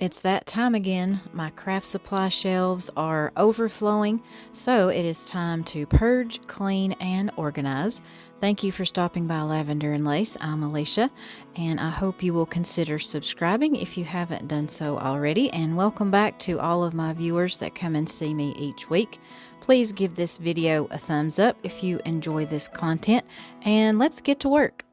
It's that time again. My craft supply shelves are overflowing, so it is time to purge, clean, and organize. Thank you for stopping by Lavender and Lace. I'm Alicia, and I hope you will consider subscribing if you haven't done so already. And welcome back to all of my viewers that come and see me each week. Please give this video a thumbs up if you enjoy this content, and let's get to work.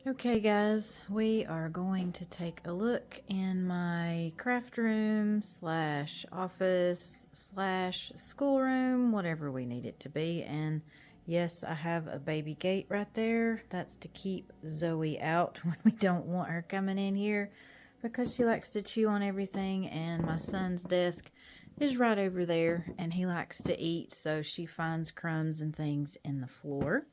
Okay guys, we are going to take a look in my craft room slash office slash schoolroom, whatever we need it to be. And yes, I have a baby gate right there. That's to keep Zoe out when we don't want her coming in here because she likes to chew on everything. And my son's desk is right over there and he likes to eat, so she finds crumbs and things in the floor.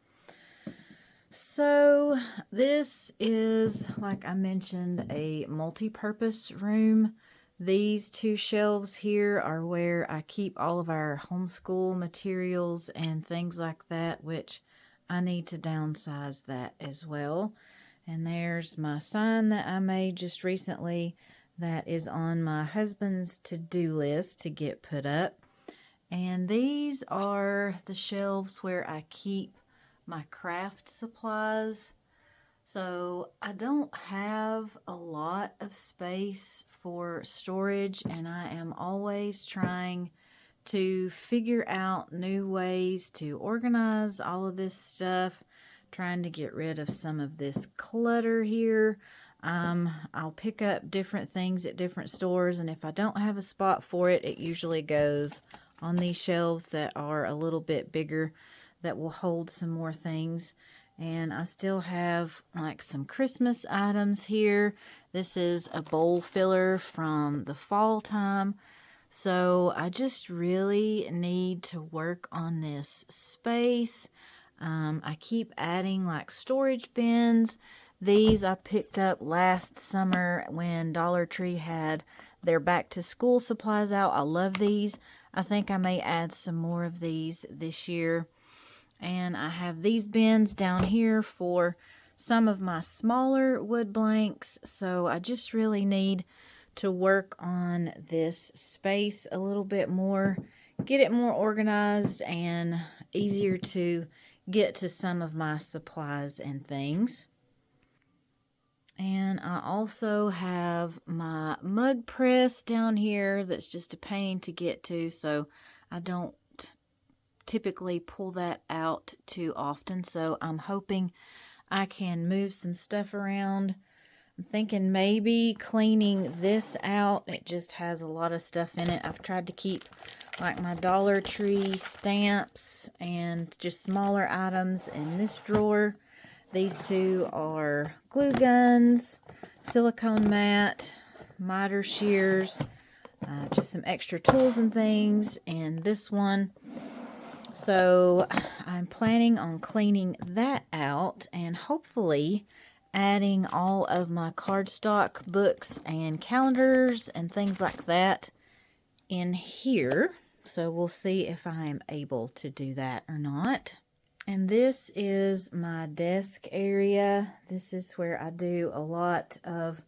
So this is, like I mentioned, a multi-purpose room. These two shelves here are where I keep all of our homeschool materials and things like that, which I need to downsize that as well. And there's my sign that I made just recently that is on my husband's to-do list to get put up. And these are the shelves where I keep my craft supplies. So I don't have a lot of space for storage, and I am always trying to figure out new ways to organize all of this stuff, trying to get rid of some of this clutter here. I'll pick up different things at different stores, and if I don't have a spot for it, it usually goes on these shelves that are a little bit bigger that will hold some more things. And I still have like some Christmas items here. This is a bowl filler from the fall time. So I just really need to work on this space. I keep adding like storage bins. These I picked up last summer when Dollar Tree had their back to school supplies out. I love these. I think I may add some more of these this year. And I have these bins down here for some of my smaller wood blanks. So I just really need to work on this space a little bit more, get it more organized and easier to get to some of my supplies and things. And I also have my mug press down here that's just a pain to get to, so I don't typically pull that out too often. So I'm hoping I can move some stuff around. I'm thinking maybe cleaning this out. It just has a lot of stuff in it. I've tried to keep like my Dollar Tree stamps and just smaller items in this drawer. These two are glue guns, silicone mat, miter shears, just some extra tools and things, and this one. So I'm planning on cleaning that out and hopefully adding all of my cardstock books and calendars and things like that in here. So we'll see if I am able to do that or not. And this is my desk area. This is where I do a lot of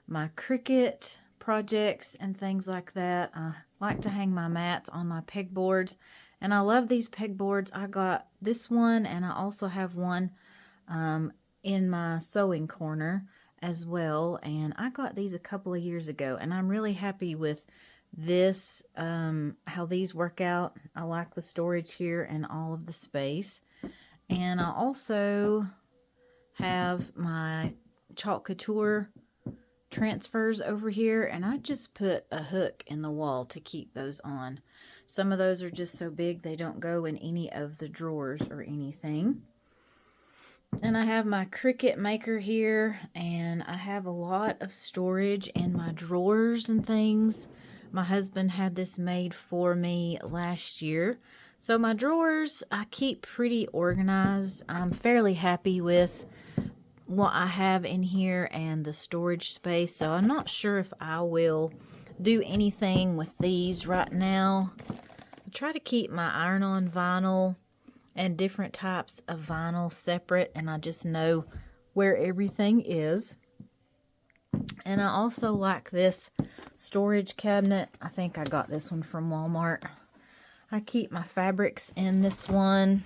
my Cricut projects and things like that. I like to hang my mats on my pegboards. And I love these pegboards. I got this one, and I also have one in my sewing corner as well. And I got these a couple of years ago, and I'm really happy with this, how these work out. I like the storage here and all of the space. And I also have my chalk couture transfers over here, and I just put a hook in the wall to keep those on. Some of those are just so big they don't go in any of the drawers or anything. And I have my Cricut maker here, and I have a lot of storage in my drawers and things. My husband had this made for me last year. So my drawers I keep pretty organized. I'm fairly happy with what I have in here and the storage space, so I'm not sure if I will do anything with these right now. I try to keep my iron-on vinyl and different types of vinyl separate, and I just know where everything is. And I also like this storage cabinet. I think I got this one from Walmart. I keep my fabrics in this one.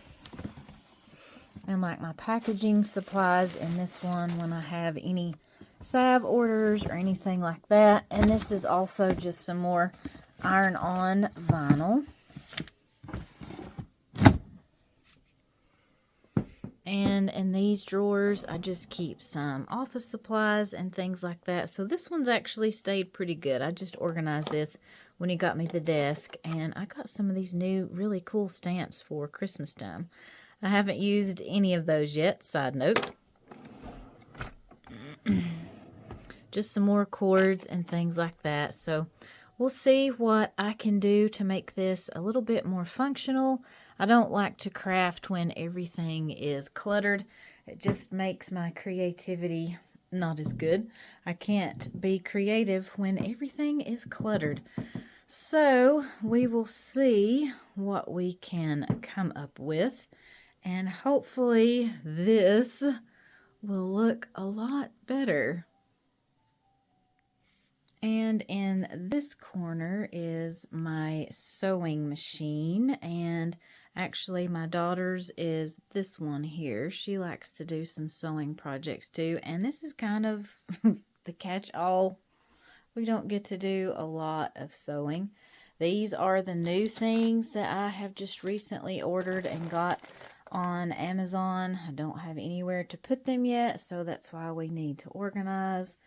And like my packaging supplies in this one when I have any salve orders or anything like that. And this is also just some more iron-on vinyl. And in these drawers, I just keep some office supplies and things like that. So this one's actually stayed pretty good. I just organized this when he got me the desk. And I got some of these new really cool stamps for Christmas time. I haven't used any of those yet, side note. Just some more cords and things like that. So we'll see what I can do to make this a little bit more functional. I don't like to craft when everything is cluttered. It just makes my creativity not as good. I can't be creative when everything is cluttered. So we will see what we can come up with. And hopefully this will look a lot better. And in this corner is my sewing machine, and actually my daughter's is this one here. She likes to do some sewing projects too, and this is kind of the catch-all. We don't get to do a lot of sewing. These are the new things that I have just recently ordered and got on Amazon. I don't have anywhere to put them yet, so that's why we need to organize.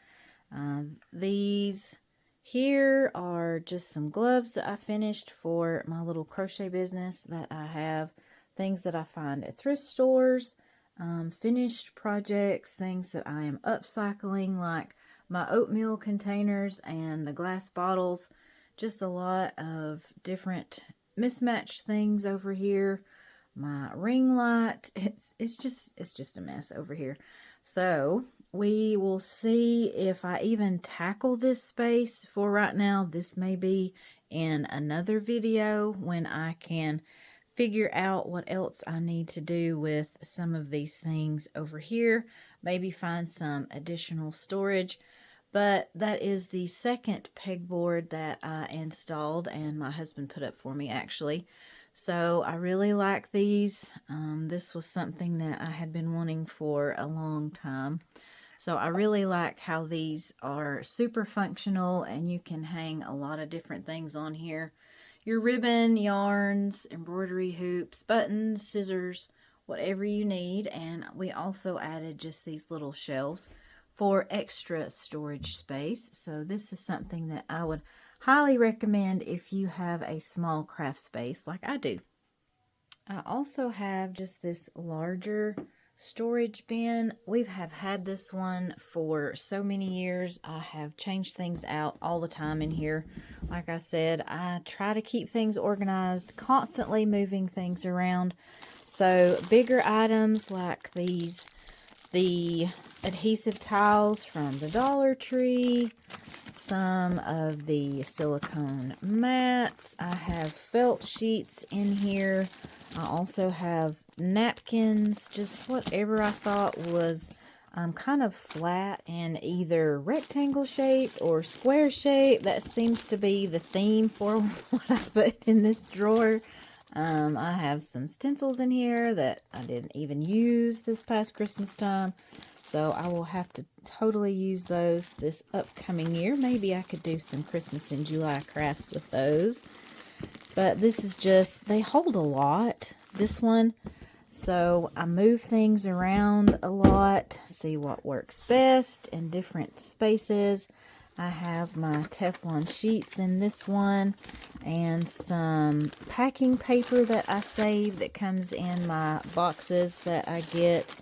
These here are just some gloves that I finished for my little crochet business that I have. Things that I find at thrift stores, finished projects, things that I am upcycling, like my oatmeal containers and the glass bottles. Just a lot of different mismatched things over here. My ring light, it's just a mess over here. So we will see if I even tackle this space. For right now, this may be in another video when I can figure out what else I need to do with some of these things over here. Maybe find some additional storage. But that is the second pegboard that I installed and my husband put up for me, actually. So I really like these. This was something that I had been wanting for a long time. So I really like how these are super functional and you can hang a lot of different things on here. Your ribbon, yarns, embroidery hoops, buttons, scissors, whatever you need. And we also added just these little shelves for extra storage space. So this is something that I would highly recommend if you have a small craft space like I do. I also have just this larger storage bin. We have had this one for so many years. I have changed things out all the time in here. Like I said, I try to keep things organized, constantly moving things around. So bigger items like these, the adhesive tiles from the Dollar Tree, some of the silicone mats. I have felt sheets in here. I also have napkins, just whatever I thought was kind of flat and either rectangle shape or square shape. That seems to be the theme for what I put in this drawer. I have some stencils in here that I didn't even use this past Christmas time. So I will have to totally use those this upcoming year. Maybe I could do some Christmas in July crafts with those. But this is just, they hold a lot, this one. So I move things around a lot, see what works best in different spaces. I have my Teflon sheets in this one and some packing paper that I save that comes in my boxes that I get.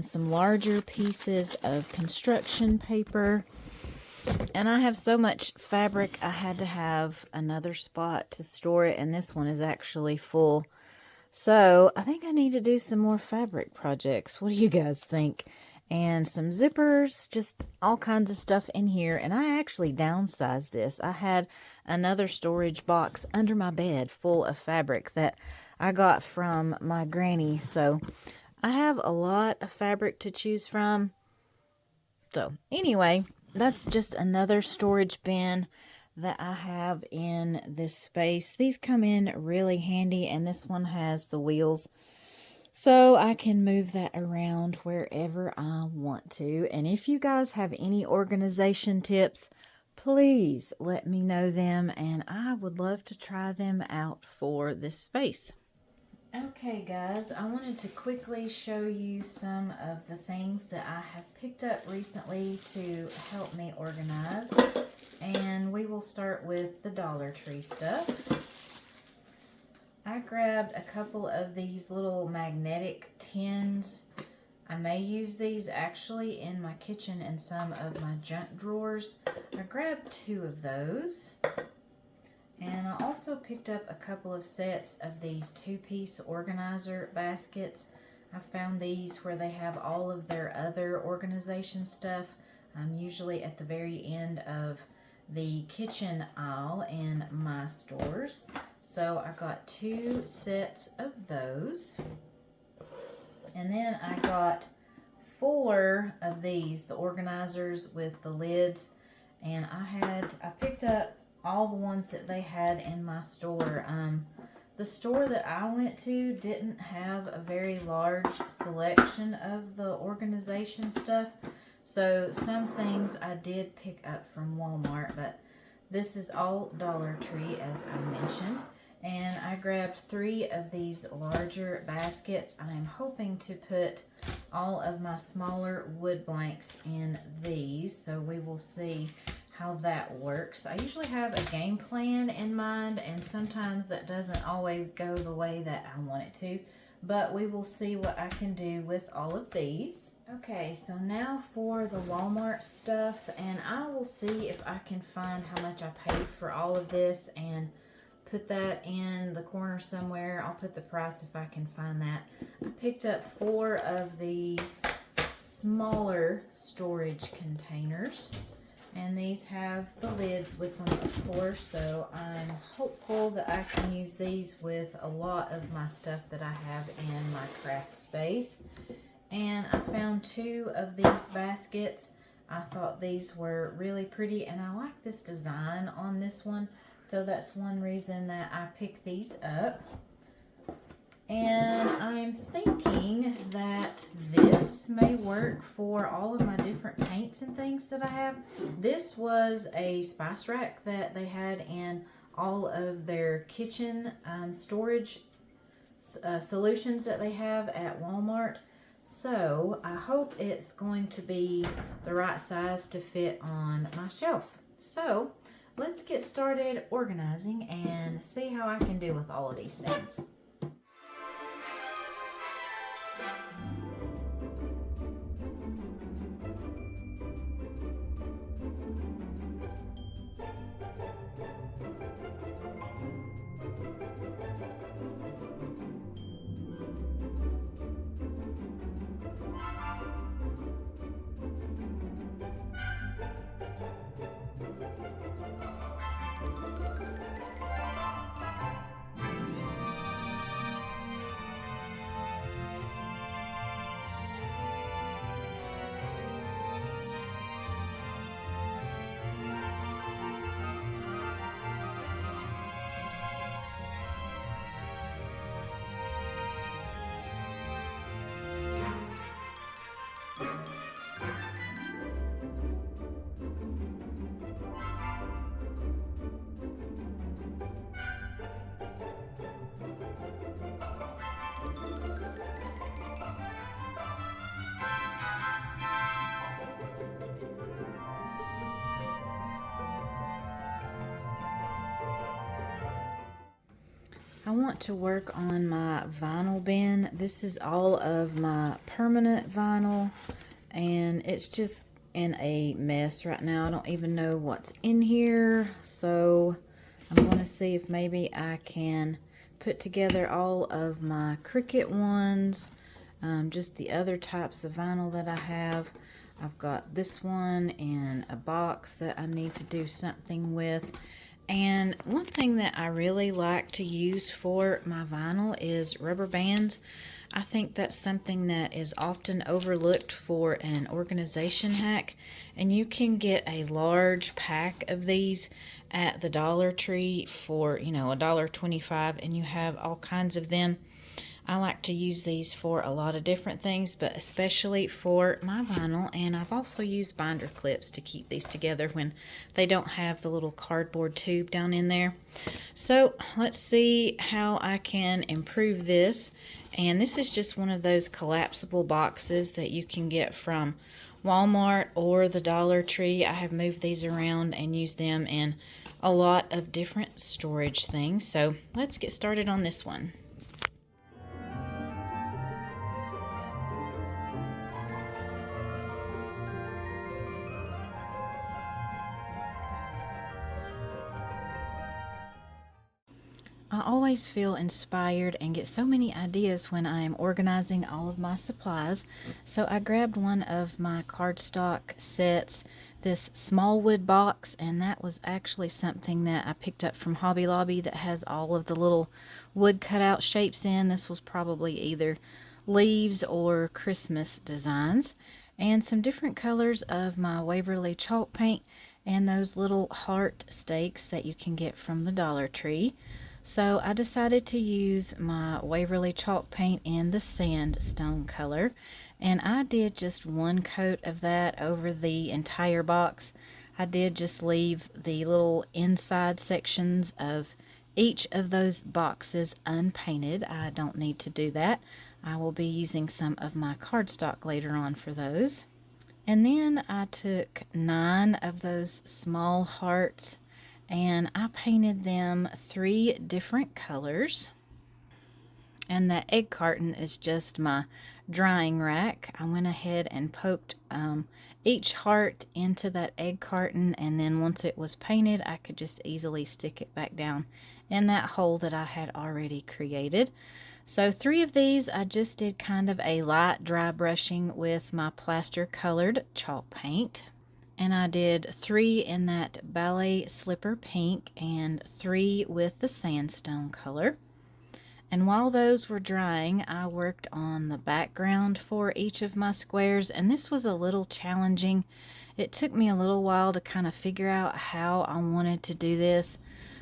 Some larger pieces of construction paper. And I have so much fabric, I had to have another spot to store it, and this one is actually full. So I think I need to do some more fabric projects. What do you guys think? And some zippers, just all kinds of stuff in here. And I actually downsized this. I had another storage box under my bed full of fabric that I got from my granny. So I have a lot of fabric to choose from. So anyway, that's just another storage bin that I have in this space. These come in really handy, and this one has the wheels, so I can move that around wherever I want to. And if you guys have any organization tips, please let me know them, and I would love to try them out for this space. Okay guys, I wanted to quickly show you some of the things that I have picked up recently to help me organize. And we will start with the Dollar Tree stuff. I grabbed a couple of these little magnetic tins. I may use these actually in my kitchen and some of my junk drawers. I grabbed 2 of those. And I also picked up a couple of sets of these 2-piece organizer baskets. I found these where they have all of their other organization stuff, usually at the very end of the kitchen aisle in my stores. So I got 2 sets of those. And then I got 4 of these, the organizers with the lids. And I picked up all the ones that they had in my store. The store that I went to didn't have a very large selection of the organization stuff, so some things I did pick up from Walmart, but this is all Dollar Tree, as I mentioned. And I grabbed 3 of these larger baskets. I am hoping to put all of my smaller wood blanks in these, so we will see how that works. I usually have a game plan in mind, and sometimes that doesn't always go the way that I want it to, but we will see what I can do with all of these. Okay, so now for the Walmart stuff, and I will see if I can find how much I paid for all of this and put that in the corner somewhere. I'll put the price if I can find that. I picked up 4 of these smaller storage containers. And these have the lids with them, of course, so I'm hopeful that I can use these with a lot of my stuff that I have in my craft space. And I found 2 of these baskets. I thought these were really pretty, and I like this design on this one, so that's one reason that I picked these up. And I'm thinking that this may work for all of my different paints and things that I have. This was a spice rack that they had in all of their kitchen storage solutions that they have at Walmart. So I hope it's going to be the right size to fit on my shelf. So let's get started organizing and see how I can do with all of these things. I want to work on my vinyl bin. This is all of my permanent vinyl, and it's just in a mess right now. I don't even know what's in here, so I'm going to see if maybe I can put together all of my Cricut ones, just the other types of vinyl that I have. I've got this one in a box that I need to do something with. And one thing that I really like to use for my vinyl is rubber bands. I think that's something that is often overlooked for an organization hack, and you can get a large pack of these at the Dollar Tree for, $1.25, and you have all kinds of them. I like to use these for a lot of different things, but especially for my vinyl, and I've also used binder clips to keep these together when they don't have the little cardboard tube down in there. So let's see how I can improve this. And this is just one of those collapsible boxes that you can get from Walmart or the Dollar Tree. I have moved these around and used them in a lot of different storage things. So let's get started on this one. I always feel inspired and get so many ideas when I am organizing all of my supplies. So I grabbed one of my cardstock sets, this small wood box, and that was actually something that I picked up from Hobby Lobby that has all of the little wood cutout shapes in. This was probably either leaves or Christmas designs, and some different colors of my Waverly chalk paint and those little heart stakes that you can get from the Dollar Tree. So I decided to use my Waverly chalk paint in the sandstone color, and I did just one coat of that over the entire box. I did just leave the little inside sections of each of those boxes unpainted. I don't need to do that. I will be using some of my cardstock later on for those. And then I took 9 of those small hearts and I painted them 3 different colors. And that egg carton is just my drying rack. I went ahead and poked each heart into that egg carton, and then once it was painted, I could just easily stick it back down in that hole that I had already created. So 3 of these I just did kind of a light dry brushing with my plaster colored chalk paint. And I did 3 in that ballet slipper pink and 3 with the sandstone color. And while those were drying, I worked on the background for each of my squares, and this was a little challenging. It took me a little while to kind of figure out how I wanted to do this.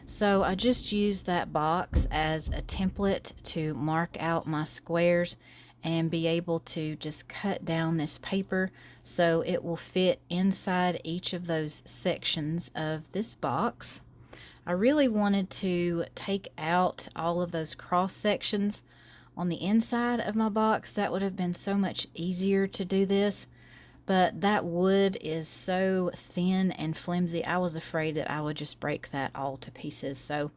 So I just used that box as a template to mark out my squares and be able to just cut down this paper so it will fit inside each of those sections of this box. I really wanted to take out all of those cross sections on the inside of my box. That would have been so much easier to do this, but that wood is so thin and flimsy, I was afraid that I would just break that all to pieces. So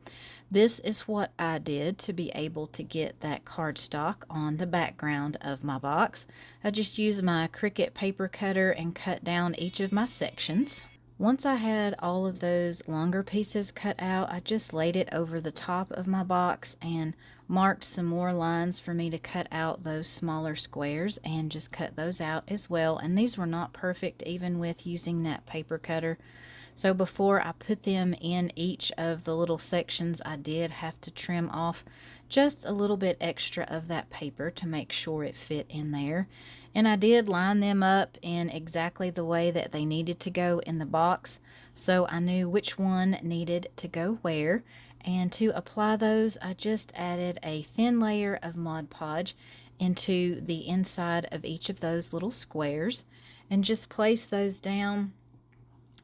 this is what I did to be able to get that cardstock on the background of my box. I just used my Cricut paper cutter and cut down each of my sections. Once I had all of those longer pieces cut out, I just laid it over the top of my box and marked some more lines for me to cut out those smaller squares, and just cut those out as well. And these were not perfect even with using that paper cutter. So before I put them in each of the little sections, I did have to trim off just a little bit extra of that paper to make sure it fit in there. And I did line them up in exactly the way that they needed to go in the box, so I knew which one needed to go where. And to apply those, I just added a thin layer of Mod Podge into the inside of each of those little squares and just place those down.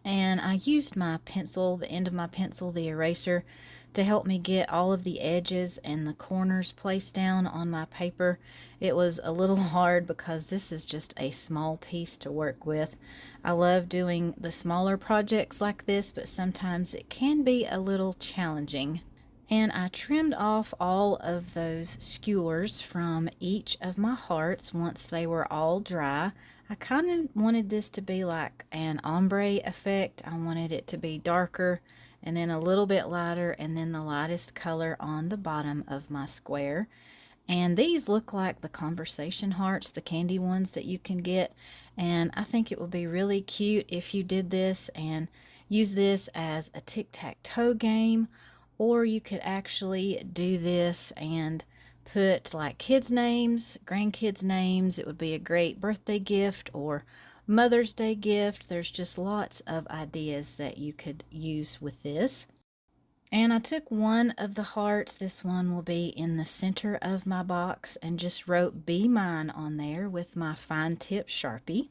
And I used my pencil, the end of my pencil, the eraser, to help me get all of the edges and the corners placed down on my paper. It was a little hard because this is just a small piece to work with. I love doing the smaller projects like this, but sometimes it can be a little challenging. And I trimmed off all of those skewers from each of my hearts once they were all dry. I kind of wanted this to be like an ombre effect. I wanted it to be darker and then a little bit lighter and then the lightest color on the bottom of my square. And these look like the conversation hearts, the candy ones that you can get. And I think it would be really cute if you did this and use this as a tic-tac-toe game. Or you could actually do this and put like kids' names, grandkids' names. It would be a great birthday gift or Mother's Day gift. There's just lots of ideas that you could use with this. And I took one of the hearts, this one will be in the center of my box, and just wrote "Be Mine" on there with my fine tip Sharpie.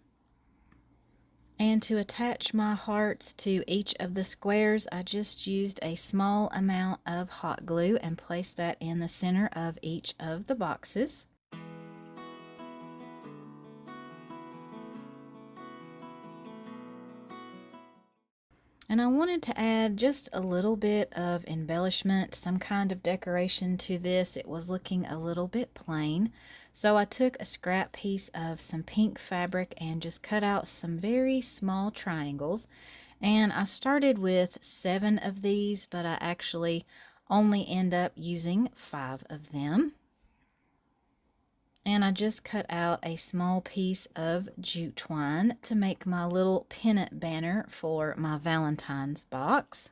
And to attach my hearts to each of the squares, I just used a small amount of hot glue and placed that in the center of each of the boxes. And I wanted to add just a little bit of embellishment, some kind of decoration to this. It was looking a little bit plain. So I took a scrap piece of some pink fabric and just cut out some very small triangles. And I started with 7 of these, but I actually only end up using 5 of them. And I just cut out a small piece of jute twine to make my little pennant banner for my Valentines box.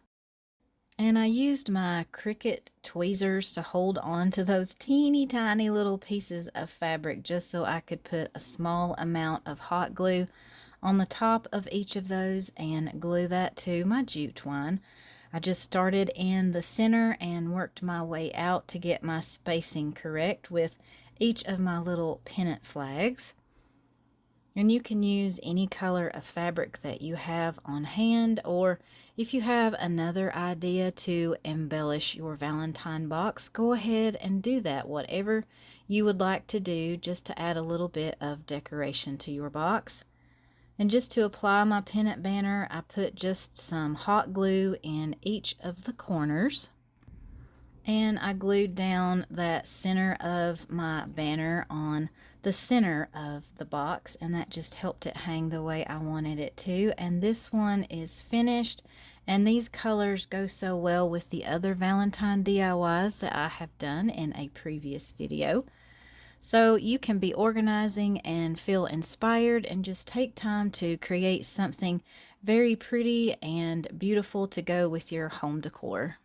And I used my Cricut tweezers to hold on to those teeny tiny little pieces of fabric just so I could put a small amount of hot glue on the top of each of those and glue that to my jute twine. I just started in the center and worked my way out to get my spacing correct with each of my little pennant flags. And you can use any color of fabric that you have on hand, or if you have another idea to embellish your Valentine box, go ahead and do that. Whatever you would like to do just to add a little bit of decoration to your box. And just to apply my pennant banner, I put just some hot glue in each of the corners. And I glued down that center of my banner on the center of the box, and that just helped it hang the way I wanted it to. And this one is finished, and these colors go so well with the other Valentine DIYs that I have done in a previous video. So you can be organizing and feel inspired and just take time to create something very pretty and beautiful to go with your home decor.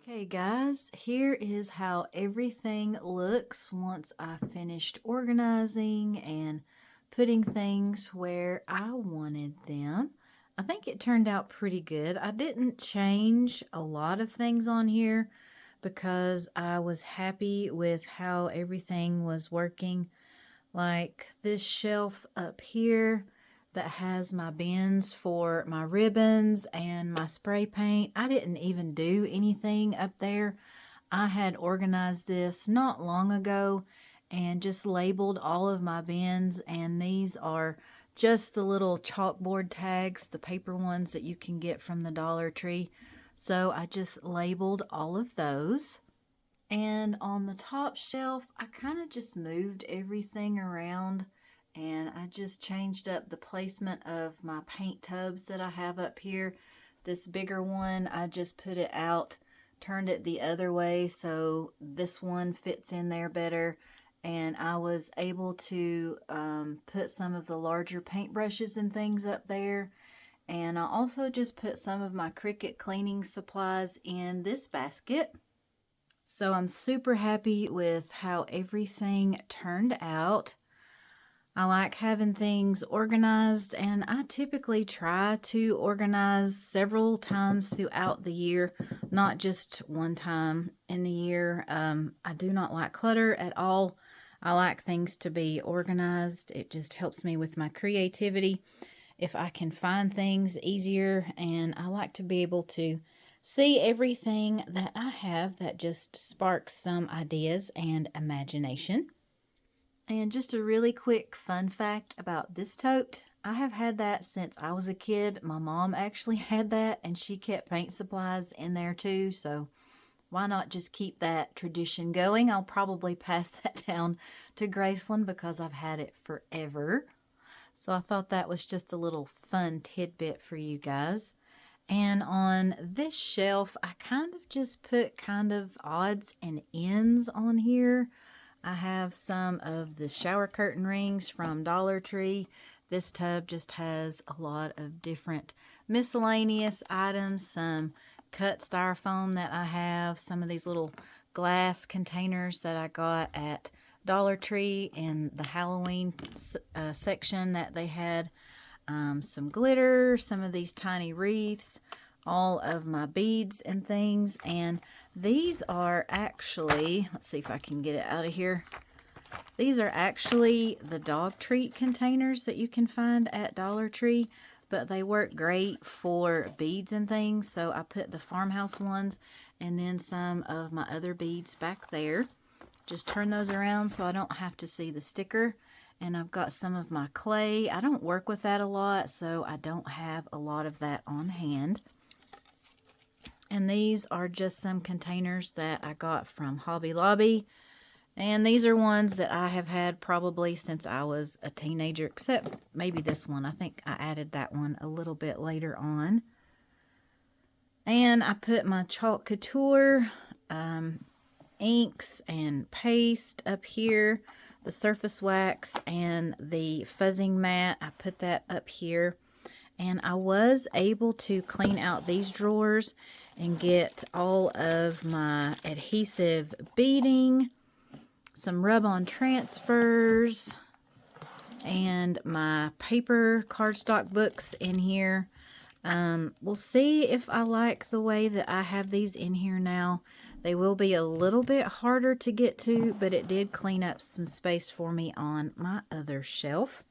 Okay guys, here is how everything looks once I finished organizing and putting things where I wanted them. I think it turned out pretty good. I didn't change a lot of things on here because I was happy with how everything was working. Like this shelf up here that has my bins for my ribbons and my spray paint. I didn't even do anything up there. I had organized this not long ago and just labeled all of my bins, and these are just the little chalkboard tags, the paper ones that you can get from the Dollar Tree. So I just labeled all of those. And on the top shelf, I kind of just moved everything around, and I just changed up the placement of my paint tubs that I have up here. This bigger one, I just put it out, turned it the other way so this one fits in there better. And I was able to put some of the larger paintbrushes and things up there. And I also just put some of my Cricut cleaning supplies in this basket. So I'm super happy with how everything turned out. I like having things organized, and I typically try to organize several times throughout the year, not just one time in the year. I do not like clutter at all. I like things to be organized. It just helps me with my creativity. if I can find things easier, and I like to be able to see everything that I have that just sparks some ideas and imagination. And just a really quick fun fact about this tote. I have had that since I was a kid. My mom actually had that, and she kept paint supplies in there too, so why not just keep that tradition going? I'll probably pass that down to Graceland because I've had it forever. So I thought that was just a little fun tidbit for you guys. And on this shelf, I kind of just put kind of odds and ends on here. I have some of the shower curtain rings from Dollar Tree. This tub just has a lot of different miscellaneous items, some cut styrofoam that I have, some of these little glass containers that I got at Dollar Tree in the Halloween section that they had, some glitter, some of these tiny wreaths, all of my beads and things. And these are actually, let's see if I can get it out of here. These are actually the dog treat containers that you can find at Dollar Tree, but they work great for beads and things. So I put the farmhouse ones and then some of my other beads back there. Just turn those around so I don't have to see the sticker. And I've got some of my clay. I don't work with that a lot, so I don't have a lot of that on hand. And these are just some containers that I got from Hobby Lobby. And these are ones that I have had probably since I was a teenager, except maybe this one. I think I added that one a little bit later on. And I put my chalk couture inks and paste up here, the surface wax and the fuzzing mat. I put that up here. And I was able to clean out these drawers and get all of my adhesive beading, some rub-on transfers, and my paper cardstock books in here. We'll see if I like the way that I have these in here now. They will be a little bit harder to get to, but it did clean up some space for me on my other shelf.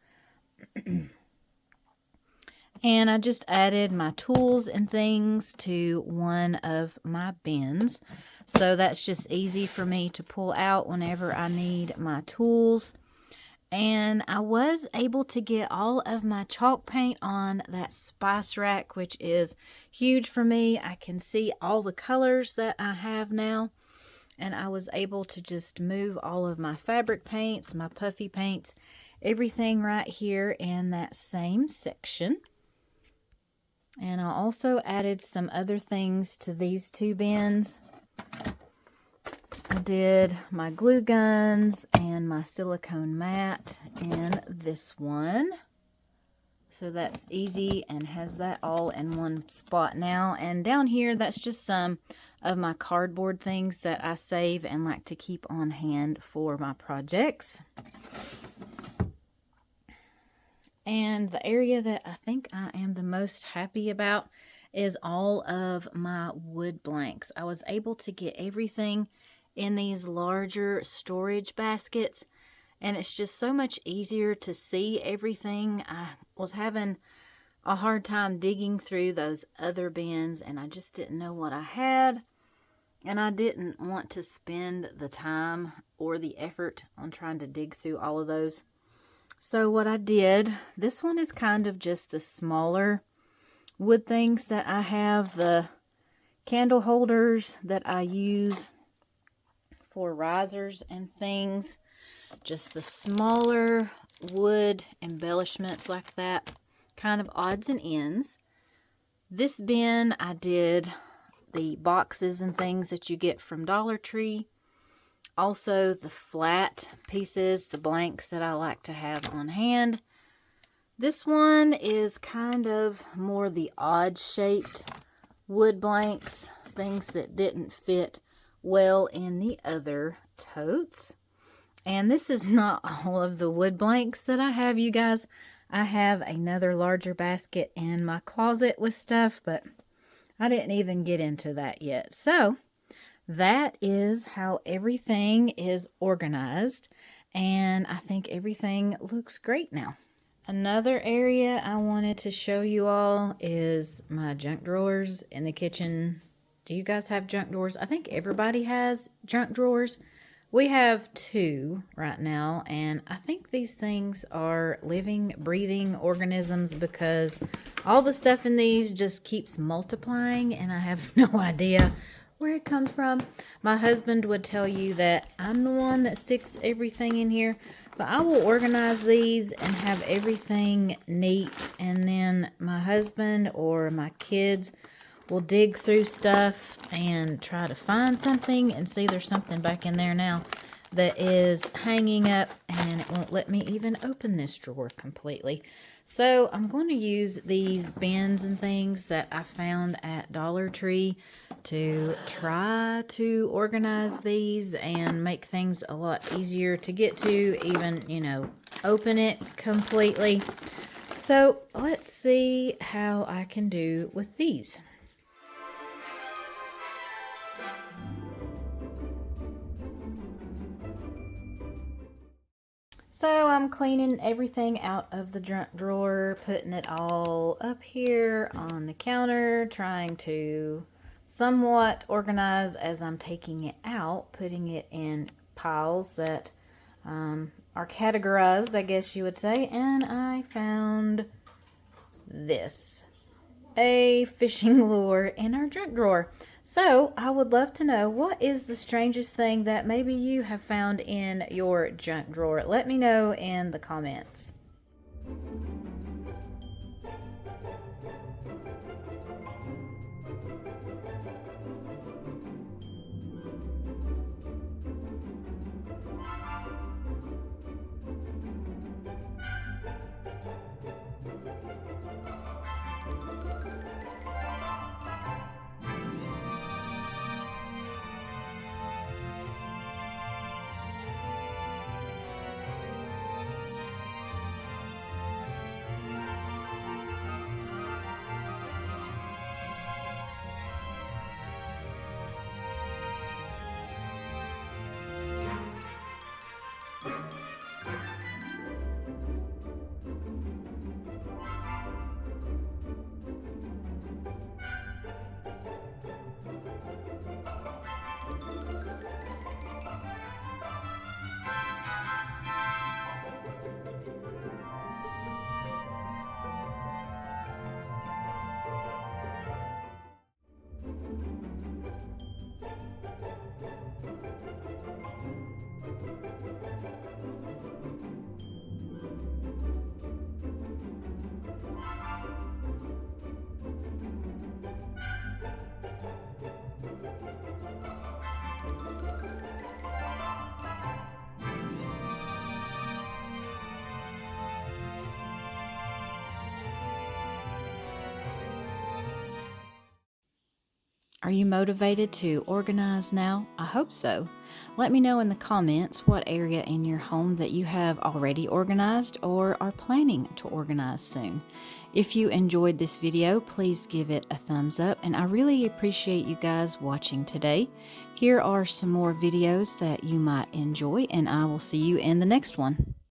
And I just added my tools and things to one of my bins. So that's just easy for me to pull out whenever I need my tools. And I was able to get all of my chalk paint on that spice rack, which is huge for me. I can see all the colors that I have now. And I was able to just move all of my fabric paints, my puffy paints, everything right here in that same section. And I also added some other things to these two bins. I did my glue guns and my silicone mat in this one. So that's easy and has that all in one spot now. And down here, that's just some of my cardboard things that I save and like to keep on hand for my projects. And the area that I think I am the most happy about is all of my wood blanks. I was able to get everything in these larger storage baskets, and it's just so much easier to see everything. I was having a hard time digging through those other bins, and I just didn't know what I had, and I didn't want to spend the time or the effort on trying to dig through all of those. So what I did, this one is kind of just the smaller wood things that I have, the candle holders that I use for risers and things, just the smaller wood embellishments like that, kind of odds and ends. This bin, I did the boxes and things that you get from Dollar Tree. Also the flat pieces, the blanks that I like to have on hand. This one is kind of more the odd shaped wood blanks, things that didn't fit well in the other totes. And this is not all of the wood blanks that I have, you guys. I have another larger basket in my closet with stuff, but I didn't even get into that yet. So that is how everything is organized, and I think everything looks great now. Another area I wanted to show you all is my junk drawers in the kitchen. Do you guys have junk drawers? I think everybody has junk drawers. We have 2 right now, and I think these things are living, breathing organisms because all the stuff in these just keeps multiplying, and I have no idea where it comes from. My husband would tell you that I'm the one that sticks everything in here, but I will organize these and have everything neat, and then my husband or my kids will dig through stuff and try to find something, and see there's something back in there now that is hanging up, and it won't let me even open this drawer completely. So I'm going to use these bins and things that I found at Dollar Tree to try to organize these and make things a lot easier to get to, even, open it completely. So let's see how I can do with these. So I'm cleaning everything out of the junk drawer, putting it all up here on the counter, trying to somewhat organize as I'm taking it out, putting it in piles that are categorized, I guess you would say. And I found this, a fishing lure in our junk drawer. So I would love to know, what is the strangest thing that maybe you have found in your junk drawer? Let me know in the comments. Are you motivated to organize now? I hope so. Let me know in the comments what area in your home that you have already organized or are planning to organize soon. If you enjoyed this video, please give it a thumbs up, and I really appreciate you guys watching today. Here are some more videos that you might enjoy, and I will see you in the next one.